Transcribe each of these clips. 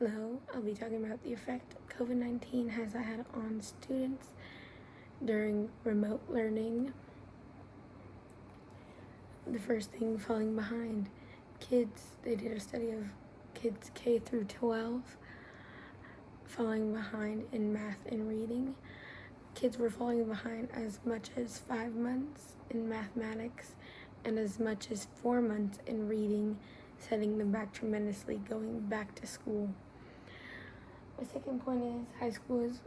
Hello, I'll be talking about the effect COVID-19 has had on students during remote learning. The first thing, falling behind. They did a study of kids K through 12 falling behind in math and reading. Kids were falling behind as much as 5 months in mathematics and as much as 4 months in reading, setting them back tremendously going back to school. My second point is high schoolers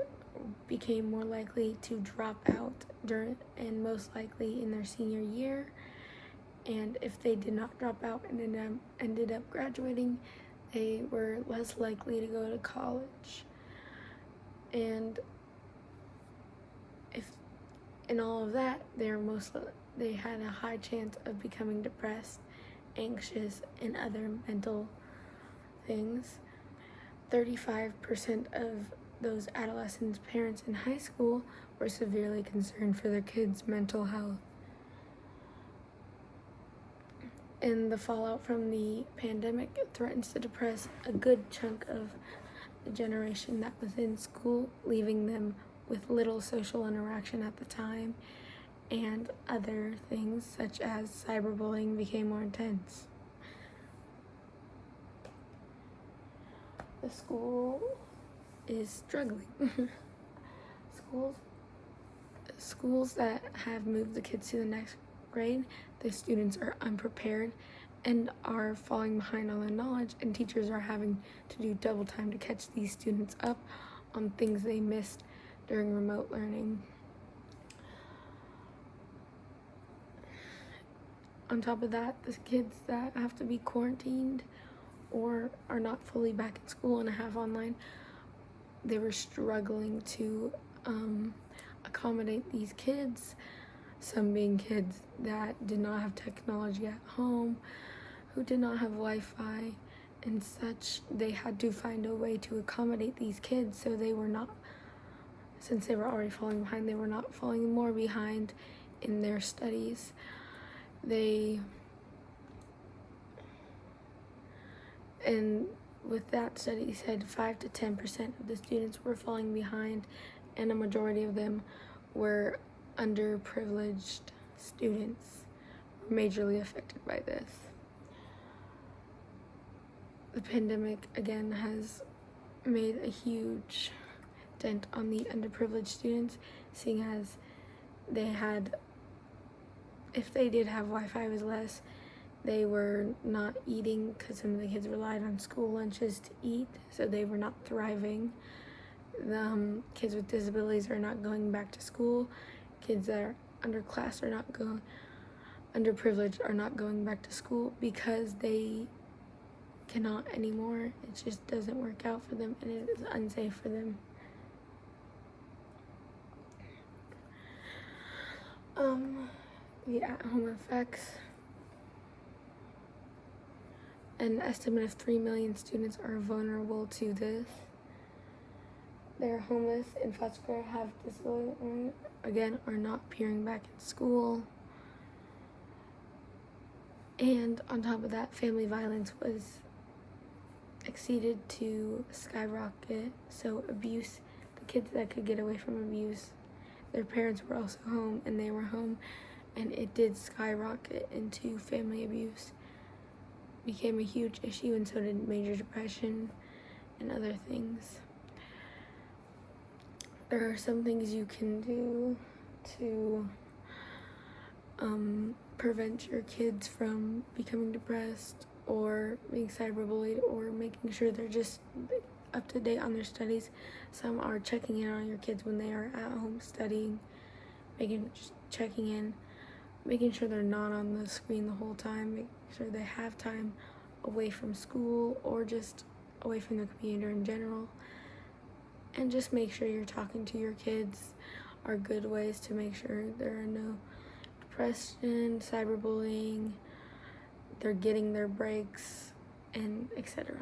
became more likely to drop out and most likely in their senior year. And if they did not drop out and ended up graduating, they were less likely to go to college. And if in all of that, they had a high chance of becoming depressed, anxious, and other mental things. 35% of those adolescents' parents in high school were severely concerned for their kids' mental health. And the fallout from the pandemic threatens to depress a good chunk of the generation that was in school, leaving them with little social interaction at the time, and other things such as cyberbullying became more intense. The school is struggling. Schools that have moved the kids to the next grade, the students are unprepared and are falling behind on the knowledge, and teachers are having to do double time to catch these students up on things they missed during remote learning. On top of that, the kids that have to be quarantined or are not fully back in school and have online, they were struggling to accommodate these kids, some being kids that did not have technology at home, who did not have Wi-Fi and such. They had to find a way to accommodate these kids so since they were already falling behind, they were not falling more behind in their studies. And with that study said 5 to 10% of the students were falling behind, and a majority of them were underprivileged students, were majorly affected by this. The pandemic again has made a huge dent on the underprivileged students, seeing as if they did have Wi-Fi, it was less. They were not eating because some of the kids relied on school lunches to eat, so they were not thriving. The kids with disabilities are not going back to school. Kids that are underprivileged are not going back to school because they cannot anymore. It just doesn't work out for them, and it is unsafe for them. The at-home effects. An estimate of 3 million students are vulnerable to this. They're homeless in foster care, have disability, again, are not appearing back in school. And on top of that, family violence was exceeded to skyrocket. So abuse, the kids that could get away from abuse, their parents were also home and they were home, and it did skyrocket into family abuse. Became a huge issue, and so did major depression and other things. There are some things you can do to prevent your kids from becoming depressed or being cyberbullied, or making sure they're just up to date on their studies. Some are checking in on your kids when they are at home studying, checking in, making sure they're not on the screen the whole time, making sure they have time away from school or just away from the computer in general. And just make sure you're talking to your kids are good ways to make sure there are no depression, cyberbullying, they're getting their breaks, and etc.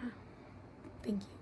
Thank you.